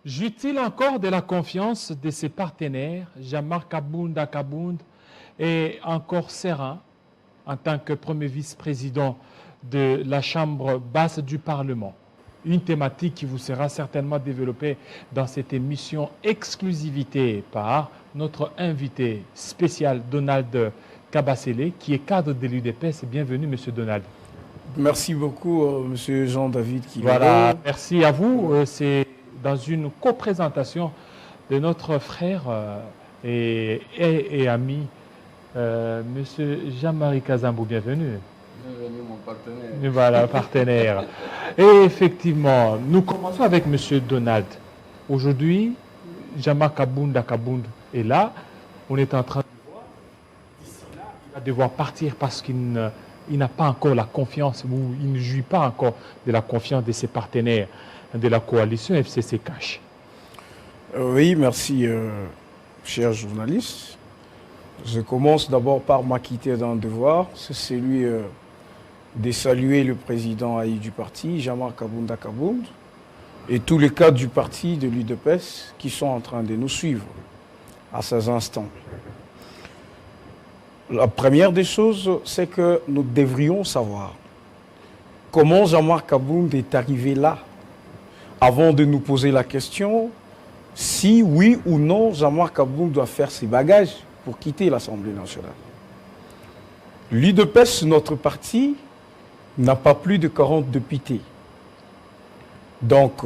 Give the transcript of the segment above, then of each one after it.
Joue-t-il encore de la confiance de ses partenaires, Jean-Marc Kabounda est encore serein en tant que premier vice-président de la Chambre basse du Parlement? Une thématique qui vous sera certainement développée dans cette émission exclusivité par notre invité spécial Donald Kabasele, qui est cadre de l'UDPS. Bienvenue, Monsieur Donald. Merci beaucoup, Monsieur Jean-David. Voilà, merci à vous. C'est dans une coprésentation de notre frère et ami, Monsieur Jean-Marie Kazambou. Bienvenue. Bienvenue, mon partenaire. Voilà, partenaire. Et effectivement, nous commençons avec Monsieur Donald. Aujourd'hui, Jean-Marc Kabounda est là. On est en train de voir. D'ici là, il va devoir partir parce qu'il n'a pas encore la confiance, ou il ne jouit pas encore de la confiance de ses partenaires de la coalition FCC Cash. Oui, merci, chers journalistes. Je commence d'abord par m'acquitter d'un devoir, c'est celui de saluer le président haï du parti, Jean-Marc Kabounda, et tous les cadres du parti de l'UDPS qui sont en train de nous suivre à ces instants. La première des choses, c'est que nous devrions savoir comment Jean-Marc Kabounda est arrivé là, avant de nous poser la question si oui ou non Jean-Marc Kabounda doit faire ses bagages pour quitter l'Assemblée nationale. L'UDPS, notre parti, n'a pas plus de 40 députés. Donc,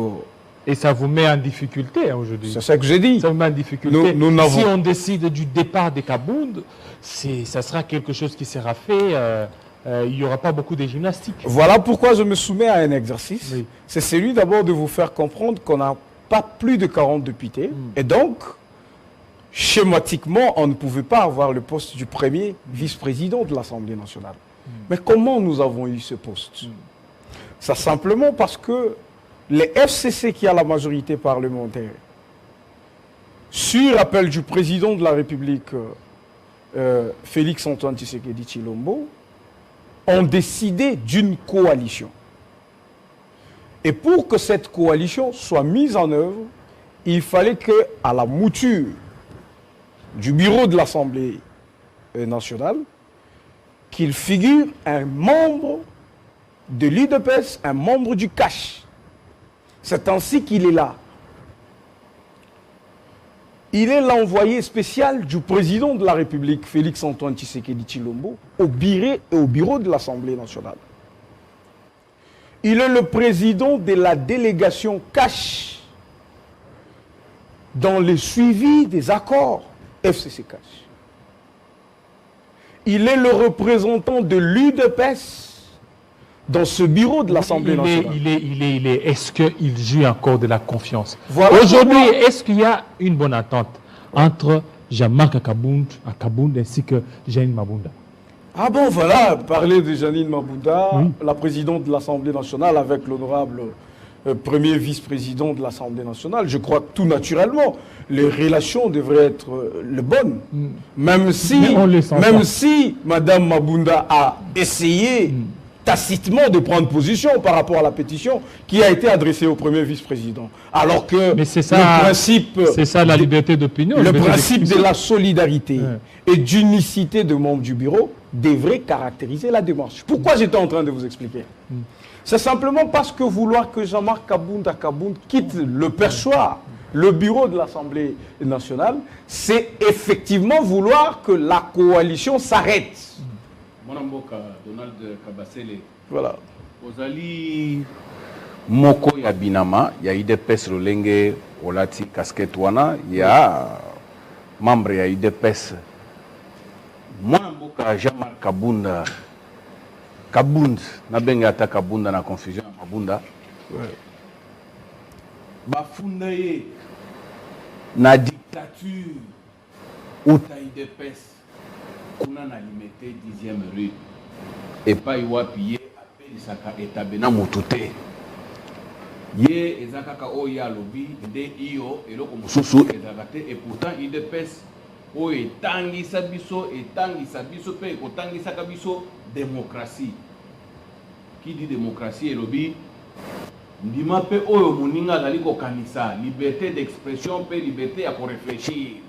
et ça vous met en difficulté aujourd'hui. C'est ça que j'ai dit. Ça vous met en difficulté. Si on décide du départ de Kabounda, ça sera quelque chose qui sera fait. Il n'y aura pas beaucoup de gymnastique. Voilà pourquoi je me soumets à un exercice. Oui. C'est celui d'abord de vous faire comprendre qu'on n'a pas plus de 40 députés. Et donc, schématiquement, on ne pouvait pas avoir le poste du premier vice-président de l'Assemblée nationale. Mais comment nous avons eu ce poste? C'est simplement parce que les FCC qui a la majorité parlementaire, sur appel du président de la République, Félix Antoine Tshisekedi Tshilombo, ont décidé d'une coalition. Et pour que cette coalition soit mise en œuvre, il fallait qu'à la mouture du bureau de l'Assemblée nationale, qu'il figure un membre de l'UDPS, un membre du CACH. C'est ainsi qu'il est là. Il est l'envoyé spécial du président de la République, Félix Antoine Tshisekedi Tshilombo, au bureau de l'Assemblée nationale. Il est le président de la délégation CACH dans le suivi des accords FCC CACH. Il est le représentant de l'UDPS dans ce bureau de l'Assemblée nationale. Est-ce qu'il joue encore de la confiance? Voilà. Aujourd'hui, est-ce qu'il y a une bonne entente entre Jean-Marc Kabounda ainsi que Janine Mabunda? Ah bon, voilà, parler de Janine Mabunda, la présidente de l'Assemblée nationale, avec l'honorable premier vice-président de l'Assemblée nationale. Je crois que tout naturellement, les relations devraient être les bonnes. Même si Mme Mabunda a essayé tacitement de prendre position par rapport à la pétition qui a été adressée au premier vice-président. Alors que le principe... C'est ça la liberté d'opinion. Le principe de la solidarité et d'unicité de membres du bureau devrait caractériser la démarche. Pourquoi j'étais en train de vous expliquer? C'est simplement parce que vouloir que Jean-Marc Kabounda quitte le perchoir, le bureau de l'Assemblée nationale, c'est effectivement vouloir que la coalition s'arrête. Monamboka, Donald Kabasele. Voilà. Ozali Moko ya Binama, ya UDPS Lolenge, Olati Kasket Wana, ya membre ya UDPS. Monamboka Jean-Marc Kabounda. Kabounda, na benga ata Kabounda na confusion na Mabunda. Bafunda ye na dictature uta UDPS. Kuna na limité 10e rue. Et pas iwapi ye appelle saka etabena mutute. Ye ezakaka oya lobi nde iyo eloko mususu ezakate et pourtant UDPS oyo etangisa biso pe ekotangisaka biso démocratie. Qui dit démocratie elobi ndima pe oyo moninga azali kokanisa liberté d'expression pe liberté ya réfléchir.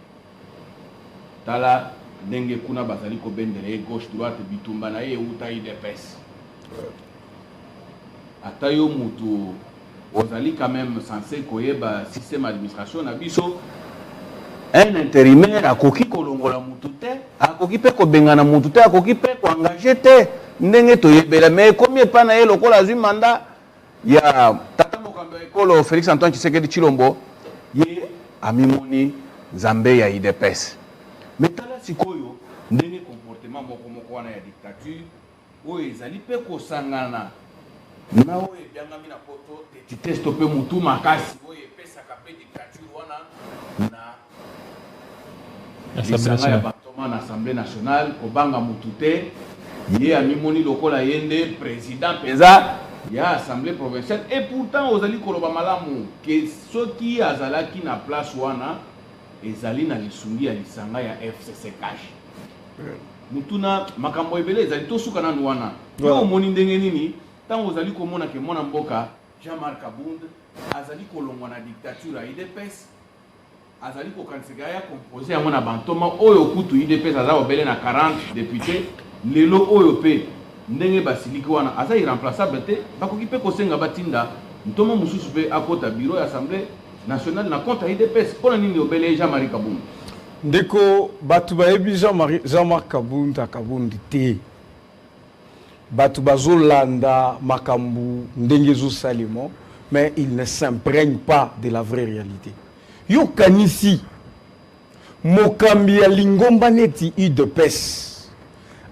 Tala ndenge kuna bazali kobendela ye gauche droite bitumba na ye euta UDPS. Ata yo mutu ozali quand même censé koyeba système administration na biso. Un intérimaire akoki kolongola mutu te, akoki pe kobengana mutu te, akoki pe ko engager te. Ndenge toyebela mais combien pa na ye lokola azwi mandat ya tata mokambi ya ekolo Félix Antoine Tshisekedi Tshilombo ye amimoni nzambe ya UDPS. Mais tala sikoyo ndenge comportement moko wana ya dictature oyo ezali pe kosangana na oyo ebyangami na poto te testo pe mutu makasi oyo epesaka pe dictature wana na lisanga ya batoma na Assemblée nationale kobanga mutu te ye amimoni lokola yende président peza ya Assemblée provinciale et pourtant ozali koloba malamu ke soki azalaki na place wana ezali na lisungi ya lisanga ya FCC cash mutuna makambo ebele ezali tosuka nanu wana yo omoni ndenge nini tango ozali komona ke mwana mboka Jean-Marc Kabund azali kolongwa na dictature ya UDPS azali kokanisika ya composé yango na bantoma oyo kutu UDPS aza obele na 40 députés lelo oyo pe ndenge basiliki wana aza irremplaçable te bakoki pe kosenga batinda ntoma mususu pe akota bureau ya Assemblée nationale na compte UDPS pona nini obele Jean-Marie Kabund ndeko batu bayebi Jean-Marc Kabund te batu bazolanda makambu ndenge zo salimo mais il ne s'imprègne pas de la vraie réalité yo kanisi mokambi ya lingomba neti UDPS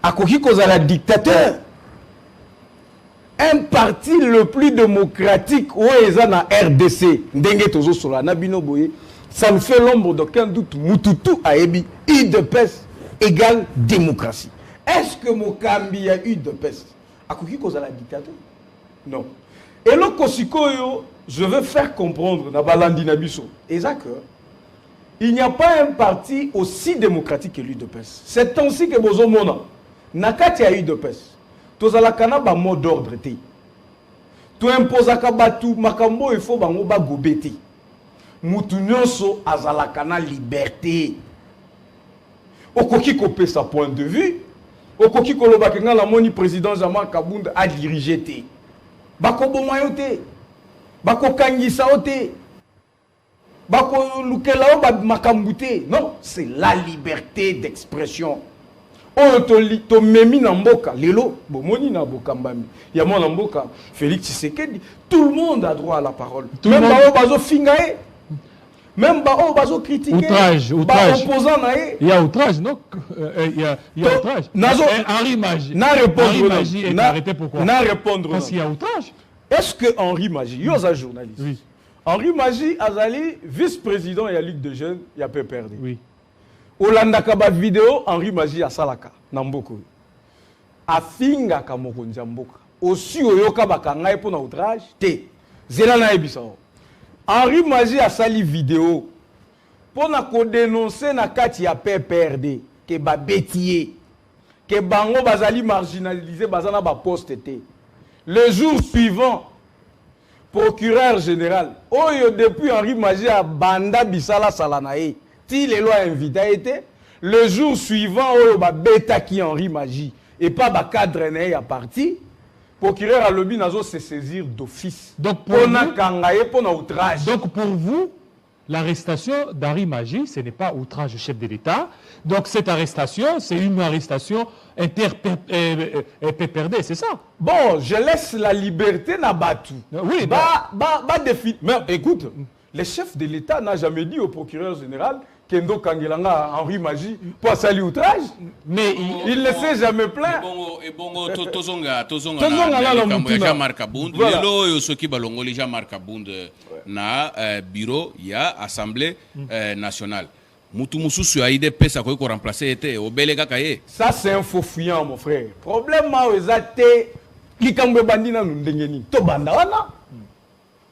akoki kozala dictateur un parti le plus démocratique oyo eza na RDC ndenge tozo sola na bino boye ça me fait l'ombre d'aucun doute mututu ayebi UDPS égale démocratie. Est-ce que mokambi ya UDPS akoki kozala dictateur? Non. Et le kosikoyo je veux faire comprendre na balandi na biso eza que il n'y a pas un parti aussi démocratique que l'UDPS. C'est ainsi que bozo mona nakati ya UDPS tozalaka na ba mot d'ordre te to imposaka batu makambo il faut bango ba gobete mutu nyonso azalaka na liberté okoki kopesa point de vue okoki koloba ke nga la moni président Jean-Marc Kabund a dirigé te bakoboma yo te bakokangisa yo te bakolukela yo makambu te non c'est la liberté d'expression. To memi na mboka lelo bomoni na bokambami ya mwana mboka Félix Tshisekedi tout le monde a droit à la parole même ba bazo fingae même ba bazo critiquer outrage opposant na il y a outrage non il y a outrage Henri Magie na répondre na arrêté pourquoi na répondre parce qu'il y a outrage. Est-ce que Henri Magie yo za journaliste oui. Henri Magie azali vice-président ya Ligue de jeunes ya PPRD oui. Olanda kaba vidéo Henri Magie asalaka na mboko afinga ka mokonzi mboka osi oyoka bakanga epo na outrage te zela na ebisa Henri Magie asali vidéo pona ko dénoncer na kati ya PPRD ke ba betier ke bango bazali marginalisé bazana ba poste te le jour suivant procureur général oyo depuis Henri Magie a banda bisala salanae si les lois invité été le jour suivant oyo ba beta qui Henri Magie et pas ba cadre né à parti procureur à lobby nazo se saisir d'office donc pour outrage. Donc pour vous l'arrestation d'Henri Magie ce n'est pas outrage au chef de l'État donc cette arrestation c'est une arrestation PPRD c'est ça. Bon je laisse la liberté na batu oui ba défi mais écoute le chef de l'État n'a jamais dit au procureur général Kendo Kangelanga Henri Magie pour sali outrage mais il ne s'est jamais plaint. Bongo tozonga na Jean-Marc Kabund lelo yo soki balongoli Jean-Marc Kabund na bureau ya Assemblée nationale mutu mususu ya UDPS akoki ko remplacer été obele kaka ye. Ça c'est un faux fuyant mon frère. Problème ma ezate likambe bandina ndengeni to banda wana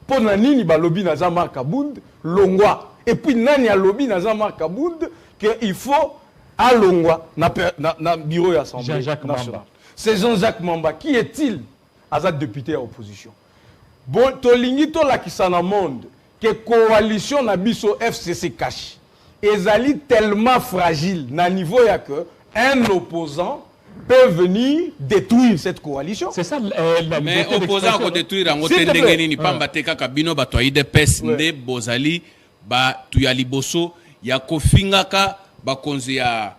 pona nini balobi na Jean-Marc Kabund longwa. Et puis, nani a lobby dans Jean-Marc Kabund qu'il faut à Longwa, na bureau de l'Assemblée Jean-Jacques nationale. Mamba. C'est Jean-Jacques Mamba. Qui est-il? Azad député à opposition. Bon, tolingi to la kisana monde que coalition na biso FCC cache. Ezali tellement fragile na niveau ya que un opposant peut venir détruire cette coalition. C'est ça la mais liberté opposant d'expression, ko détruire ngo S'il te plaît. tendenge nini pamba te kaka bino bato ya IDPS Ouais. nde bozali ba tu ya liboso ya kofingaka bakonzi ya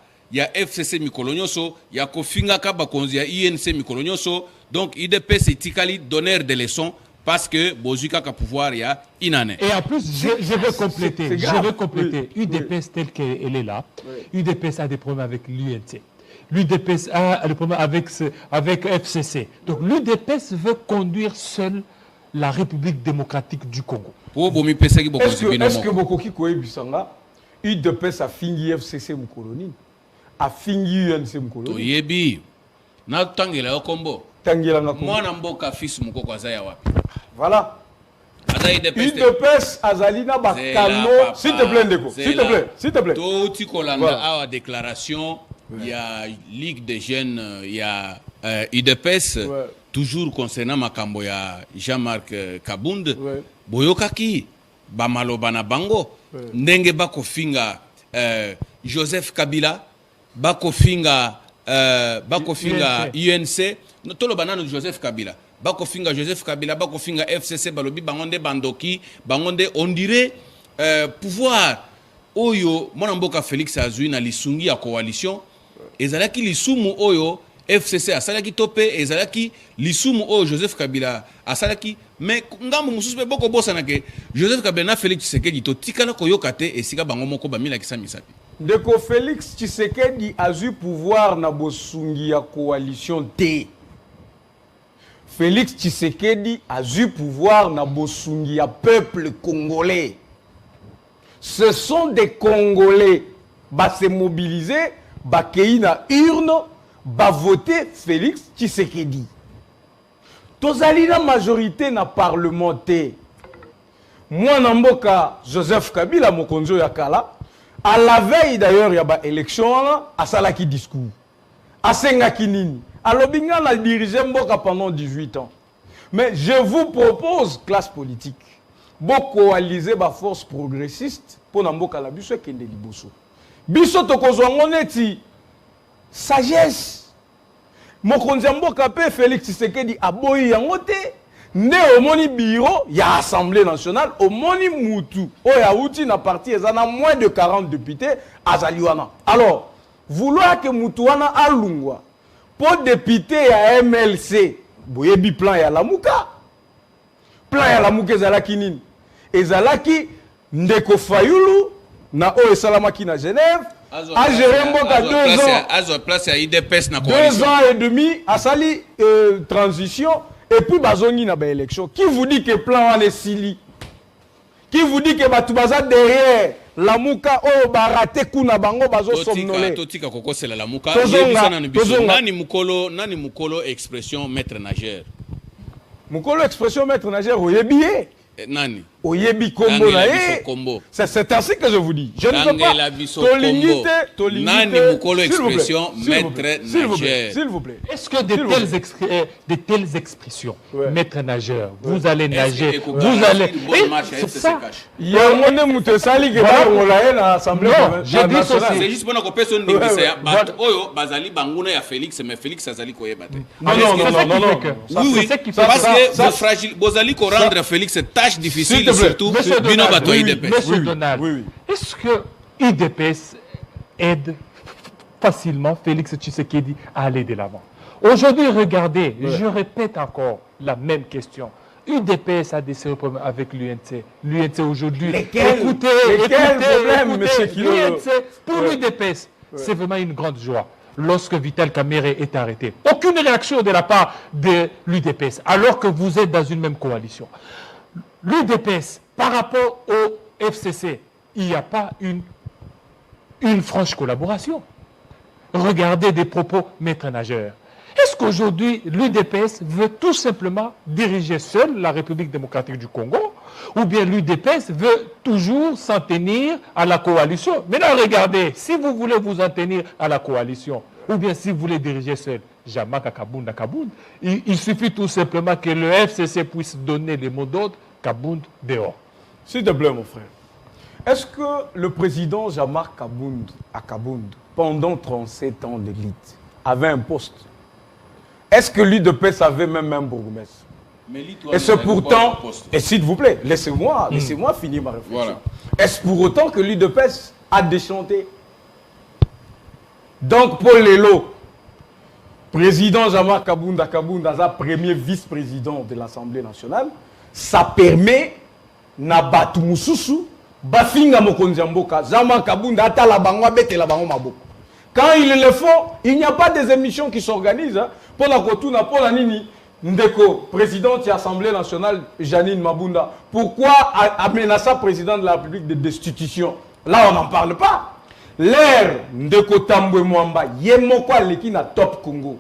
FCC mikolo nyonso ya kofingaka bakonzi ya INC mikolo nyonso. Donc IDPS etikali donneur de leçons parce que bozuka ka pouvoir ya inane. Et en plus, je vais compléter. c'est Je grave. vais compléter. Oui, UDPS telle qu'elle est là. UDPS a des problèmes avec l'UNC. L'UDPS a des problèmes avec FCC. Donc l'UDPS veut conduire seule la République démocratique du Congo. Po bomi pesaki Est-ce bokonzi que, bino est-ce que mo. Bokoki Koebisanga, UDPS a fini FCC Moukoloni, a fini UNC Moukoloni, Toyebi na tangela yo kombo. Tangelanga Kombo. Mwana mboka fils mukoko azaya wapi? Voilà. Aza IDPS. UDPS Azalina Bakano. S'il te plaît, Ndeko. S'il te plaît. S'il te plaît. Touti kolanda Voilà. awa déclaration, il y a Ligue des jeunes, il y a UDPS, Ouais. toujours concernant makambo ya Jean-Marc Kabund. Ouais. Boyokaki bamaloba na bango Ouais. ndenge bakofinga Joseph Kabila bakofinga UNC toloba nano Joseph Kabila bakofinga FCC balobi bangonde bandoki bangonde on dirait pouvoir oyo mwana mboka Félix azui na lisungi ya coalition ezalaki lisumu oyo FCC asalaki tope ezalaki lisumu oyo Joseph Kabila asalaki mais ngambo mususu pe boko bosana ke Joseph Kabila na Félix Tshisekedi to tikala koyoka te esika bango moko bamila kisa misapi. Ndeko Félix Tshisekedi a eu pouvoir na bosungi ya coalition T. Félix Tshisekedi a eu pouvoir na bosungi ya peuple congolais. Ce sont des Congolais ba se mobiliser, ba kei na urne, ba voter Félix Tshisekedi. Tozali na majorité na parlementaire. Moi namboka Joseph Kabila mokonzo ya kala. À la veille d'ailleurs, il y a une élection, à Salaki discours. À Sengakinini. À Lobinga, on a dirigé Mboka pendant 18 ans. Mais je vous propose, classe politique, de coaliser la force progressiste pour Mboka la Bisso et Kende Liboso. Bisso Tokozwangoneti, sagesse. Mokonzi Mboka pe Félix Tshisekedi aboyi yangote. Ne au moni bureau, il y a Assemblée nationale, au moni Moutou, au Yaouti, na parti, il y a moins de 40 députés à Zaliwana. Alors, vouloir que Moutouana a Lungwa, pour député à MLC, boyebi plan ya la Mouka. Plan ya la Mouka Zalaki Nin. Et Zalaki, Ndeko Fayulu, na O Salamaki na Genève, a géré Mboka 2 ans. Azo place à IDPS na 2 coalition. ans et demi, à Sali transition. Et puis, bazongi na ba élection. Qui vous dit que plan en est sili? Qui vous dit que Batoubaza derrière la Mouka o barate kuna bango bazo somnolé? Totika koko sela la muka. Tozonga, Yebisa na biso. tozonga. Nani mukolo expression maître nageur. Moukolo expression maître nageur oyebié. Nani. Oyebi kombo Tangela na biso ye. kombo. C'est ainsi que je vous dis. Je ne veux Tangela pas. biso kombo. Nani mukolo S'il vous plaît, expression s'il vous plaît, maître s'il vous plaît, nageur. s'il vous plaît. Est-ce que de telles expressions, Ouais. maître nageur, vous allez nager, Est-ce que vous allez... une bonne marche à C'est FCC ça. cache? Il y a un moment où sali que Voilà. on l'a dans l'Assemblée Non, j'ai dit nationale. ceci. C'est juste pour que personne ne dise ouais. bato oyo bazali banguna ya Félix mais Félix azali koyeba te. Non, C'est non, ça non, qui non, fait non, que- non. Oui, oui, c'est ça qui fait parce que- que vous fragile, bozali ko rendre Félix cette tâche S'il difficile te plaît, surtout Monsieur bino Donald, bato oui, IDPS. Monsieur Oui, Donald, oui, oui. est-ce que IDPS aide facilement Félix Tshisekedi à aller de l'avant? Aujourd'hui, regardez, je répète encore la même question. UDPS a des sérieux problèmes avec l'UNC. L'UNC aujourd'hui, Lesquels écoutez, problèmes, monsieur Kilolo? l'UNC, pour Ouais. l'UDPS, c'est vraiment une grande joie. Lorsque Vital Kamerhe est arrêté, aucune réaction de la part de l'UDPS, alors que vous êtes dans une même coalition. L'UDPS, par rapport au FCC, il n'y a pas une franche collaboration. Regardez des propos maître nageur. Est-ce qu'aujourd'hui, l'UDPS veut tout simplement diriger seul la République démocratique du Congo? ou bien l'UDPS veut toujours s'en tenir à la coalition. Maintenant, regardez, si vous voulez vous en tenir à la coalition, ou bien si vous voulez diriger seul, Jamaka Kabounda Kabound, il suffit tout simplement que le FCC puisse donner les mots d'ordre, Kabound dehors. S'il te plaît, mon frère, est-ce que le président Jean-Marc Kabound à Kabound, pendant 37 ans d'élite, avait un poste? Est-ce que l'UDPS avait même un bourgmestre? Et c'est pourtant, et s'il vous plaît, laissez-moi finir ma réflexion. Voilà. Est-ce pour autant que l'UDPS a déchanté? Donc Paul Lelo, président Jean-Marc Kabounda Kabounda, premier vice-président de l'Assemblée nationale, ça permet na batu mususu bafinga mokonzi mboka Jean-Marc Kabounda atala bango betela bango maboko. Quand ils le font, il n'y a pas des émissions qui s'organisent pour la kotuna pour la nini ndeko présidente de l'Assemblée nationale Janine Mabunda. Pourquoi amenacer président de la République de destitution? Là on n'en parle pas. L'air ndeko Tambwe Mwamba yemoko leki na Top Congo.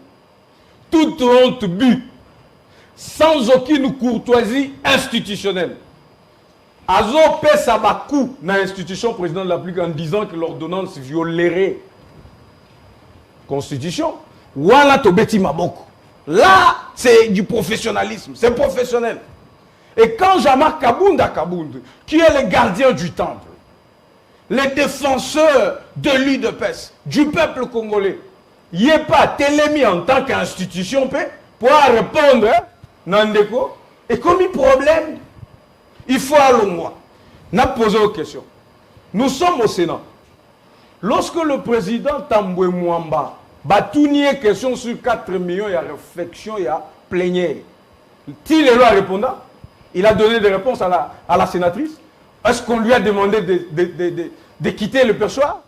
Toute honte but sans aucune courtoisie institutionnelle. Azo pesa bakou na institution président de la République en disant que l'ordonnance violerait constitution. Wala tobeti maboko. Là, c'est du professionnalisme, c'est professionnel. Et quand Jean-Marc Kabounda Kabound, qui est le gardien du temple, le défenseur de l'UDPS, du peuple congolais, il n'est pas télémis en tant qu'institution pour répondre, Nandeko, et comme il problème, il faut aller au mois. N'a posé une question. Nous sommes au Sénat. Lorsque le président Tambwe Mwamba a tourné une question sur 4 millions, il y a réflexion, il y a plénière. Tilelo a répondu. Il a donné des réponses à la sénatrice. Est-ce qu'on lui a demandé de quitter le perchoir?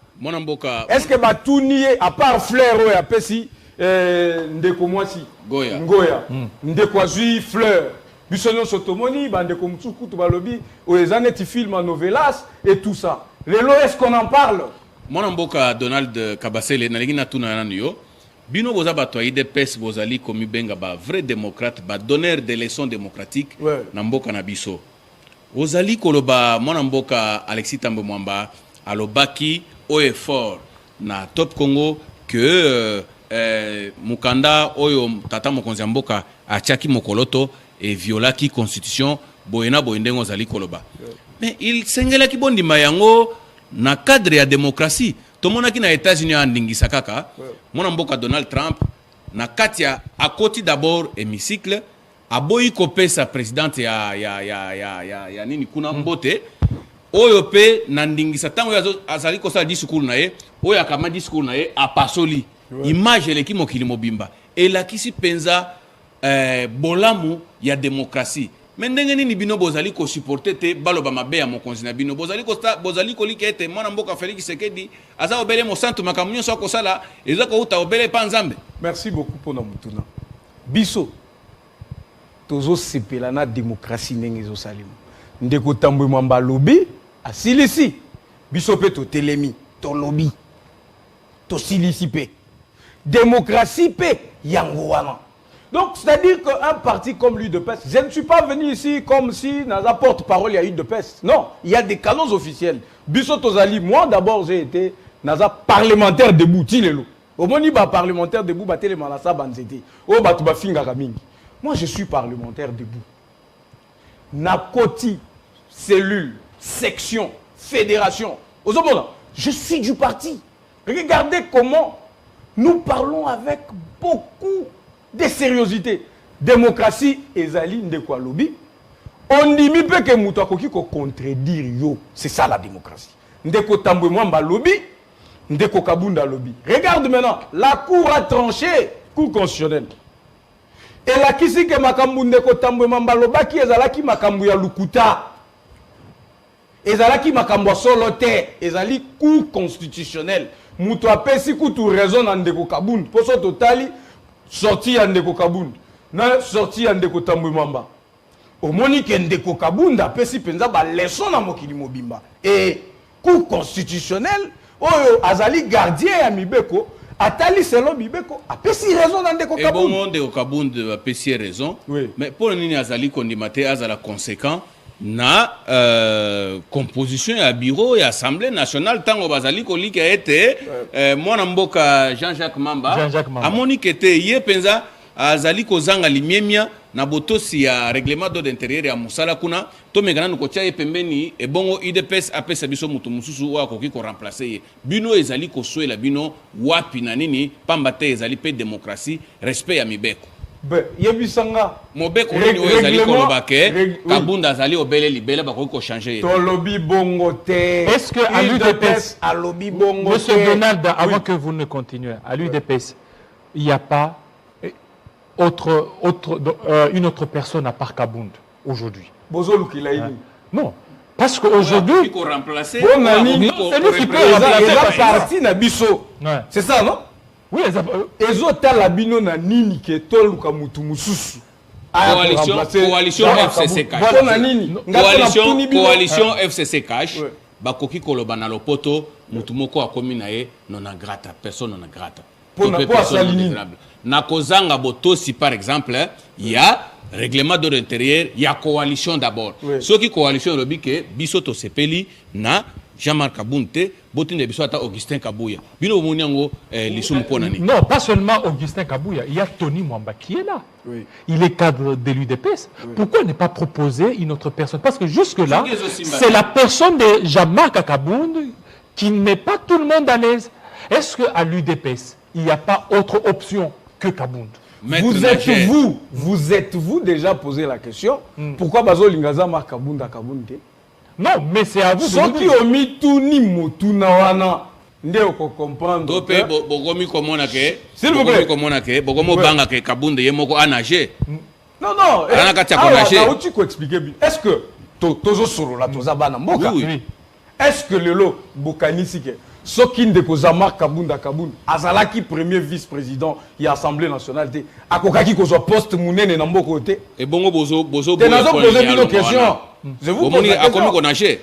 Est-ce que Batouni, à part Fleur, ou à Pessi, Ndeko Mwasi, Ngoya, Ndeko Azui, Fleur, Bissonio Sotomoni, Ndeko Mtsuku, Tubalobi, Oezaneti Film, Novelas, et tout ça. Lélo, est-ce qu'on en parle? Mwanamboka Donald Kabasele, Nalingina Tunananyo, Bino boza batoyi de pes bozali komi benga ba vrai démocrate, ba donneur de leçons démocratiques, Namboka Nabiso. Ozali koloba Mwanamboka Alexis Tambwe Mwamba, alobaki au effort na Top Congo que Mukanda oyo tata mokonzi mboka achaki mokoloto et violaki constitution boyena boyendengo ozali koloba. Mais il sengelaki bondima yango na cadre ya démocratie. Tomonaki na États-Unis andingisa kaka Mwanamboka Donald Trump na katia akoti d'abord hémicycle aboyi kopesa présidente ya nini kuna mbote oyo pe nandingisa tango azali kosala discours na ye oyo akama discours na ye apasoli image eleki mokili mobimba elakisi penza bolamu ya démocratie. Mais ndenge nini bino bozali ko supporter te baloba mabe ya mokonzi na bino bozali ko lika ete Mwanamboka Félix Tshisekedi aza obele mo santu makamunyo so ko sala ezako uta obele pa nzambe. Merci beaucoup pour na mutuna. Biso tozo sepela na démocratie ndenge zo salimo. Ndeko Tambwe Mwamba lobi asilisi biso pe to telemi to lobby to silisi pe démocratie pe yango wana. Donc, c'est-à-dire qu'un parti comme l'UDPS, je ne suis pas venu ici comme si dans la porte-parole il y a l'UDPS. Non, il y a des canons officiels. Bissot Tozali, moi d'abord j'ai été dans un parlementaire debout, Tilelo. Au moins, il y a parlementaire debout, il y a Malassa Banzete. Oh, Batouba Finga Ramingi. Moi je suis parlementaire debout. Nakoti, cellule, section, fédération. Je suis du parti. Regardez comment nous parlons avec beaucoup de sérieuxité. Démocratie ezali ndeko lobby. On dit mi pe que muto akoki ko contredire yo. C'est ça la démocratie. Ndeko Tambwe Mwamba lobby, ndeko Kabunda lobby. Regarde maintenant, la cour a tranché, cour constitutionnelle. Et la kisi ke makambu ndeko Tambwe Mwamba lobaki ezalaki makambu ya lukuta. Ezalaki makambu solo te, ezali cour constitutionnelle. Muto apesi kutu raison na ndeko Kabunda. Poso totali sorti ya ndeko Kabunda na sorti ya ndeko Tambwe Mwamba. Omoni ke ndeko Kabunda pesi penza ba leçon na mokili mobimba. Et cour constitutionnelle oyo azali gardien ya mibeko atali selon mibeko apesi raison na ndeko Kabunda. Et bon ndeko Kabunda apesi raison. Oui. Mais pour nini azali kondimate azala conséquent na composition ya bureau ya assemblée nationale tango bazali kolika ete mwana mboka Jean-Jacques Mamba amoni kete ye penza azali kozanga limiemia na botosi ya règlement d'ordre intérieur ya musala kuna to mekana nukotia ye pembeni ebongo IDPS apesa biso mutu mususu wa koki ko remplacer ye bino ezali koswela bino wapi na nini pamba te ezali pe démocratie respect ya mibeko yebisanga mobeko nini oyo ezali koloba ke Kabunda azali obele libele bakoki ko changer tolobi bongo te. Est-ce que à l'UDPS alobi bongo te Monsieur Donald, avant que vous ne continuez, à l'UDPS il n'y a pas une autre personne à part Kabund aujourd'hui? Non, parce qu'aujourd'hui il faut remplacer c'est lui qui peut remplacer la partie na biso. C'est ça, non? Oui, ezota la bino na nini ke toluka mutu mususu coalition FCC cash coalition FCC cash bakoki koloba na lopoto mutu moko akomi na ye non grata personne non grata na kozanga botosi par exemple il y a règlement d'ordre intérieur il y a coalition d'abord ce qui coalition lobi ke biso to sepeli na Jean-Marc Kabunde, Botine Bissota Augustin Kabouya. Bino Mouniango, Lissoum Ponani. Non, pas seulement Augustin Kabouya, il y a Tony Mwamba qui est là. Oui. Il est cadre de l'UDPS. Oui. Pourquoi ne pas proposer une autre personne? Parce que jusque-là, c'est la personne de Jean-Marc Kabunde qui ne met pas tout le monde à l'aise. Est-ce qu'à l'UDPS, il n'y a pas autre option que Kabunde? Vous êtes-vous déjà posé la question pourquoi Bazo Lingaza Marc Kabunde à Kabunde? Non, mais c'est à vous. Ceux qui ont mis tout ni motu na wana, ndeo ko comprendre. Topé bogomi komona ke. S'il vous plaît. Komona ke bogomo banga ke Kabunde yemoko a nager. Non non. Ana katia ko nager. Ah, tu ko expliquer bien. Est-ce que tozo solo la toza bana mboka? Oui. Est-ce que lelo bokanisi ke soki ndeko za Marc Kabunda Kabunda azalaki premier vice-président ya Assemblée nationale te akokaki ko zo poste munene na mboko te? Et bongo bozo te nazo poser une question. Je vous pose la question.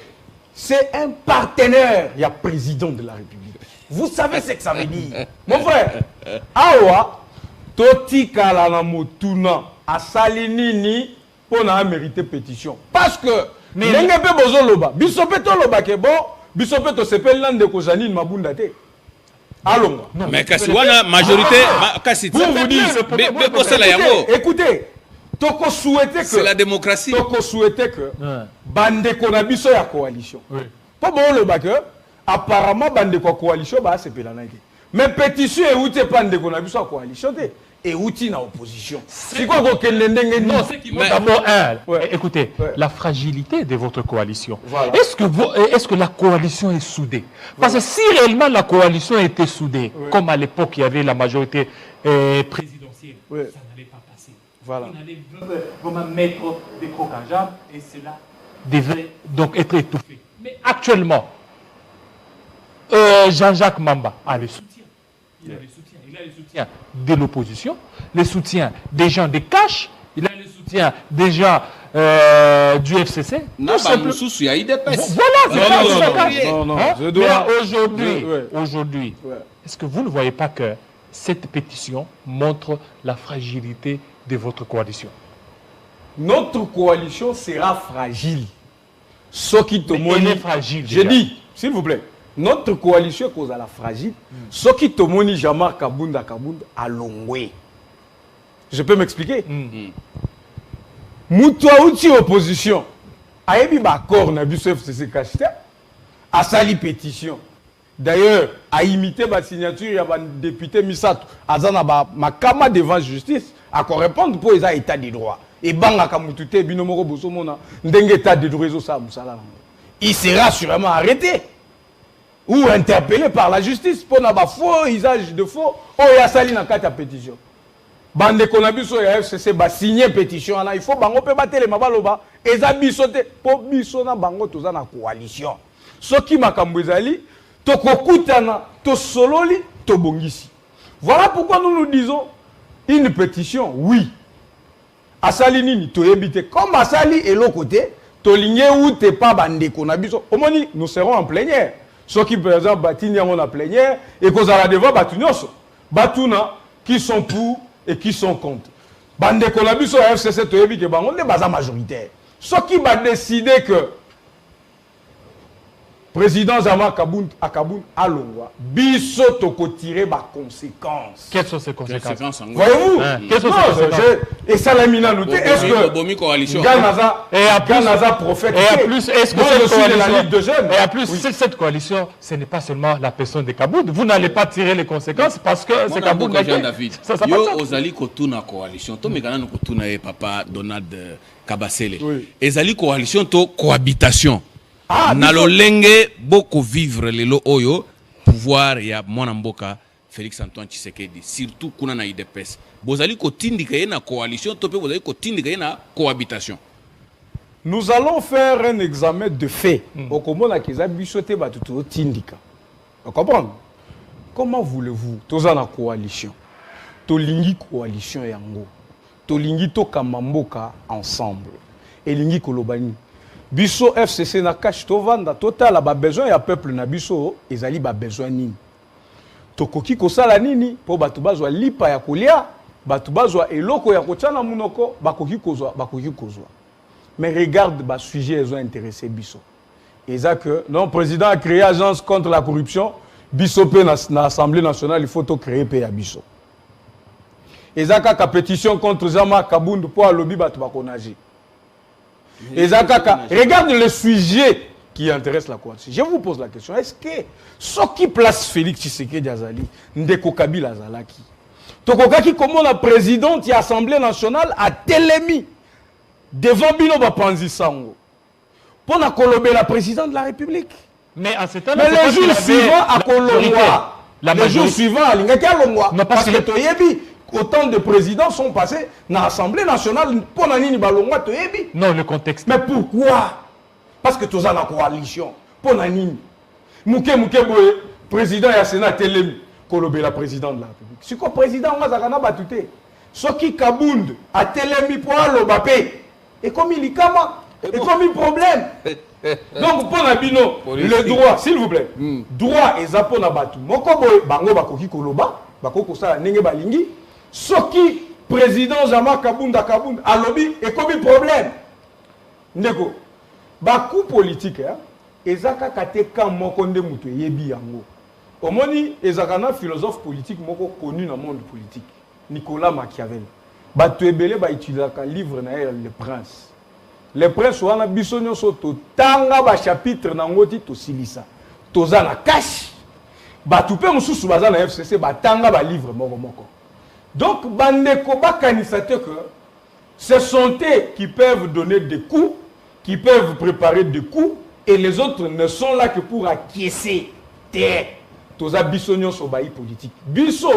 C'est un partenaire, il y a président de la République. Vous savez ce que ça veut dire. Mon frère, awa toti kala na motuna asalinini pour na mériter pétition. Parce que ndenge pe bozo loba, biso pe to loba ke bon, biso pe to sepel lande ko Janine Mabunda te. Allons. Mais kasi wana majorité kasi vous dites be ko sala yango. Écoutez, toko souhaiter que c'est la démocratie. Toko souhaiter que bande konabiso ya coalition. Pas bon le bac apparemment bande ko coalition ba c'est pelana été. Mais pétition et outil bande konabiso coalition té et outil na opposition. C'est quoi ko kendenge non, c'est qui d'abord écoutez, la fragilité de votre coalition. Voilà. Est-ce que la coalition est soudée? Parce que si réellement la coalition était soudée, comme à l'époque il y avait la majorité présidentielle, ça n'allait pas passer. Voilà. On allait vraiment mettre des crocs à jambes et cela devait donc être étouffé. Mais actuellement, Jean-Jacques Mamba a le soutien. Il a le soutien. Il a le soutien de l'opposition, le soutien des gens de Cash, il a le soutien des gens du FCC. Non, il y a IDPS. Voilà, c'est ça. Non, mais aujourd'hui, est-ce que vous ne voyez pas que cette pétition montre la fragilité de votre coalition? Notre coalition sera fragile. Ce qui te montre fragile. Je dis, s'il vous plaît, notre coalition est cause à la fragile. Ce qui te montre Jean-Marc Kabunda à Longwe. Je peux m'expliquer? Moutoua outil opposition. Ayebi bakor na biso FCC kachite. A sali pétition. D'ailleurs, à imiter la signature, il y a un député Misato. Azana ba makama devant justice. À répondre pour les états de droit. Et banga kamutute binomoro bosomona ndenge état de droit ça musala. Il sera sûrement arrêté ou interpellé par la justice pour na ba faux usage de faux. Oh ya sali na kata pétition. Bande konabiso ya FCC ba signer pétition là, il faut bango pe batele mabaloba eza biso te po biso na bango toza na coalition. Soki makambo ezali tokokutana to sololi to bongisi. Voilà pourquoi nous disons une pétition, oui. Asali nini to yebite comme asali et l'autre côté, to ligne ou t'es pas bandé qu'on a biso. Omoni, nous serons en plénière. Ceux qui par exemple batini en plénière et qu'on a devant batunyoso. Batuna qui sont pour et qui sont contre. Bandé qu'on a biso FCC to yebite bango ne baza majoritaire. Ce qui va décider que président Zama Kabound a l'ongwa, biso toko tirer ma conséquence. Quelles sont ces conséquences? Voyez-vous? Quelles sont ces conséquences? Et ça la mina noté. Est-ce que coalition Ganaza prophète? Et en plus, est-ce que cette coalition, et en plus, cette coalition, ce n'est pas seulement la personne de Kabound. Vous n'allez pas tirer les conséquences parce que c'est Kabound. David. Yo ozali kotuna coalition. To mekana no kotuna papa Donald Kabasele. Ezali coalition to cohabitation. Nalolenge boko vivre lelo oyo pouvoir ya mwana mboka Félix Antoine Tshisekedi surtout kuna na IDPS bozali kotindika na coalition to pe bozali kotindika na cohabitation. Nous allons faire un examen de fait. Au komona kiza bisote batuto tindika. Vous comprenez? Comment voulez-vous toza na coalition? Tolingi coalition yango. Tolingi to kamamboka ensemble. Elingi kolobani. Biso FCC na cash to vanda total ba besoin ya peuple na biso ezali ba besoin nini tokoki kosala nini po batu bazwa lipa ya kolia batu bazwa eloko ya kochana munoko bakoki kozwa mais regarde ba sujet ils ont intéressé biso eza que non président a créé agence contre la corruption biso pe na assemblée nationale il faut to créer pe ya biso eza ka pétition contre Zama Kabound po alobi batu bakonager. Regarde le sujet qui intéresse la coalition. Je vous pose la question. Est-ce que ce qui place Félix Tshisekedi Azali, Ndeko Kabila Azalaki, Tokokaki comme la présidente de l'Assemblée nationale a télémis devant Bino Bapanzi Sango pour la colober la présidente de la République. Mais à ce temps-là, les jours suivants à Colomboa, les jours suivants à Lingaka parce que Toyebi. Autant de présidents sont passés dans l'Assemblée nationale pour Nanini Balongwa Toyebi. Non, le contexte. Mais pourquoi? Parce que tous à la coalition. Pour Nanini. Mouké Boye, président et la Sénat Telemi, Kolobé la présidente de la République. C'est quoi président? On va battuté. Ce qui Kabound a Telemi pour l'Obapé. Et comme il y a et comme il problème. Donc pour Nabino, le droit, s'il vous plaît, droit et zapo na batu. Moko Boye, Bango Bakoki Koloba, Bakoko Sala Nenge Balingi. Ce qui, président Zama Kabound a lobby et comme il problème. Ndeko, bakou politique, ezaka kate kan mokonde mutu yebi yango. Omoni ezakana philosophe politique moko connu dans le monde politique. Nicolas Machiavel. Batu ebele ba utilisaka livre na Le Prince. Le Prince wana bisonyo soto tanga ba chapitre na ngoti to silisa. Toza na cash. Batu pe mususu baza na FCC batanga ba livre moko. Donc, Bandeko Bakanisate que ce sont eux qui peuvent donner des coups, qui peuvent préparer des coups, et les autres ne sont là que pour acquiescer. Toza Bissonio Sobaï politique. Bisso,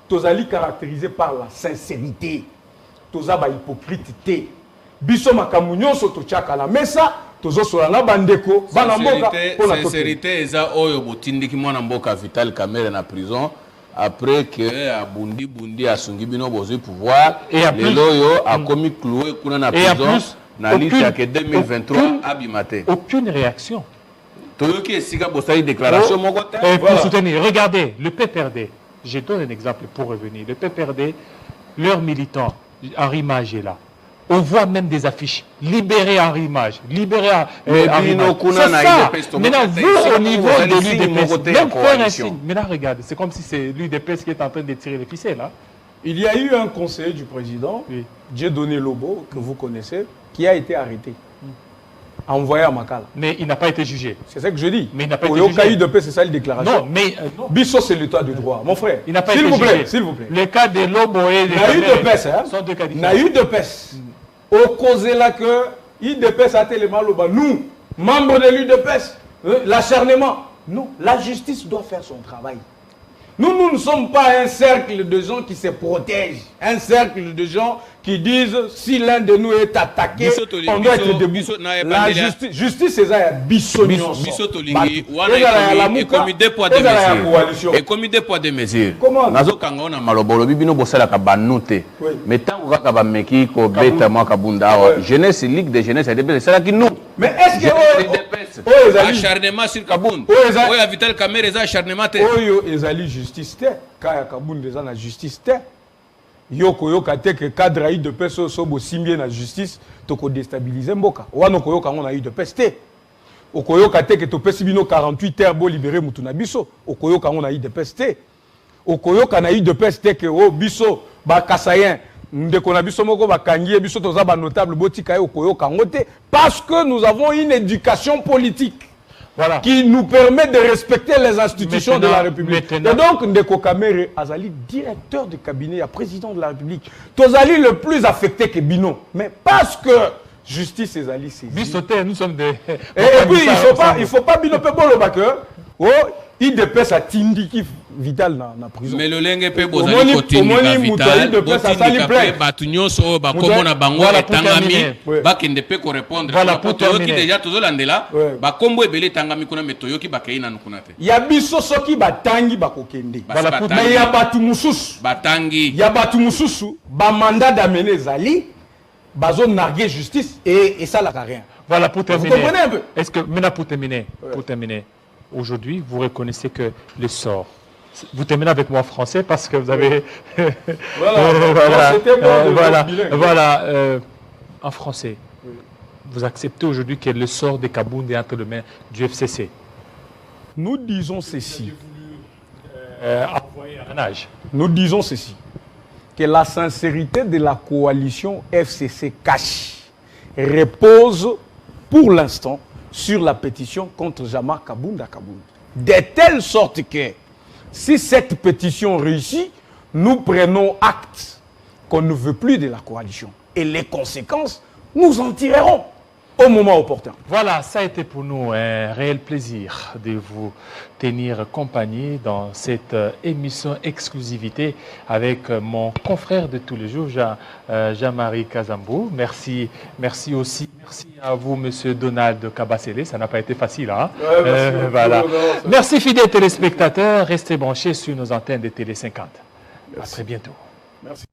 Tozali caractérisé par la sincérité. Toza ba hypocrite. Bisso Makamunyo Soto Tchakala. Mais ça, Tozo Solana Bandeko, Banamboka. Sincérité, eza oyo botindiki mwana mboka Vital Kamerhe na prison. Après que Bundi a son gibino besoin pouvoir les loyaux a commis cloué kuna na prison na liste que 2023 abimate aucune réaction toyoki esika bosali déclaration moko pour soutenir. Regardez le PPRD, je donne un exemple pour revenir. Le PPRD, leurs militants Henri Mage est là. On voit même des affiches. Libérez Henri Mage. Libérez Henri Mage. C'est ça. Maintenant, vous, au niveau de l'UDPS, même faire un signe. Maintenant, regardez, c'est comme si c'est l'UDPS qui est en train de tirer les ficelles. Hein? Il y a eu un conseiller du président, Dieudonné Lobo, que vous connaissez, qui a été arrêté, envoyé à Makala. Mais il n'a pas été jugé. C'est ça que je dis. Mais il n'a pas été jugé. Au cas UDP, c'est ça la déclaration. Non, mais... Bisso, c'est l'état de droit. Mon frère, il n'a pas été jugé. S'il vous plaît. Le cas de Lobo et de UDPS, sont deux cas différents. Na UDPS. Au cause là que l'UDPS a tellement loba. Nous, membres de l'UDPS, l'acharnement. Non, la justice doit faire son travail. Nous ne sommes pas un cercle de gens qui se protègent. Un cercle de gens qui disent si l'un de nous est attaqué, on doit être debout. La justice, c'est ça. Bissotolingi, et comme des poids de mesures. Et comme des poids de mesures. Comment? Nazo kangona malobolo bibino bosala ka banute. Mais tant que ka meki ko beta ma kabunda jeunesse ligue de jeunesse de ça qui nous. Mais est-ce que acharnement sur Kabound? Oya Vital Kamerhe za acharnement te. Oyo ezali justice te. Kaya Kabound eza na justice te. Yoko yoka te que cadre aïe de peso sobo simbien la justice toko déstabiliser mboka. Wano koyoka on a eu de peste. Okoyoka te que to pesi bino 48 heures bo libérer mutuna biso. Okoyoka on a eu de peste. Okoyoka na eu de peste que o biso ba kasayen ndeko na biso moko ba kangie biso toza ba notable botika okoyoka ngote parce que nous avons une éducation politique. Voilà. Qui nous permet de respecter les institutions de la République. Et donc, Ndeko Kamere Azali, directeur de cabinet, président de la République. Tozali le plus affecté que Bino. Mais parce que justice Ezali saisie. Bisoté, nous sommes des... Et puis, il ne faut pas Bino Pebolo Baker. Oh, il dépêche à Tindiki Vital dans la prison. Mais le lingue pe bozali kotindika Vital, botindika pe batu nyonso ba komona bango etangami bakende pe ko répondre. Voilà pour terminer. Toyoki déjà tozolandela ba kombo ebele etangami kuna metoyoki bakeina nkuna te. Ya biso soki batangi bakokende. Voilà pour mais ya batu mususu. Batangi. Ya batu mususu ba mandat d'amener Zali bazo narguer justice et ça n'a rien. Voilà pour terminer. Vous comprenez un peu? Est-ce que maintenant pour terminer, aujourd'hui, vous reconnaissez que le sort. Vous terminez avec moi en français parce que vous avez... en français, vous acceptez aujourd'hui que le sort de Kabound est entre les mains du FCC. Nous disons ceci. Nous disons ceci. Que la sincérité de la coalition FCC cash repose pour l'instant sur la pétition contre Jean-Marc Kabound. De telle sorte que si cette pétition réussit, nous prenons acte qu'on ne veut plus de la coalition. Et les conséquences, nous en tirerons au moment opportun. Voilà, ça a été pour nous un réel plaisir de vous tenir compagnie dans cette émission exclusivité avec mon confrère de tous les jours, Jean-Marie Kazambou. Merci aussi. Merci à vous, Monsieur Donald Kabasele. Ça n'a pas été facile. Hein? Ouais, voilà. Merci, fidèles téléspectateurs. Restez branchés sur nos antennes de Télé 50. Merci. À très bientôt. Merci.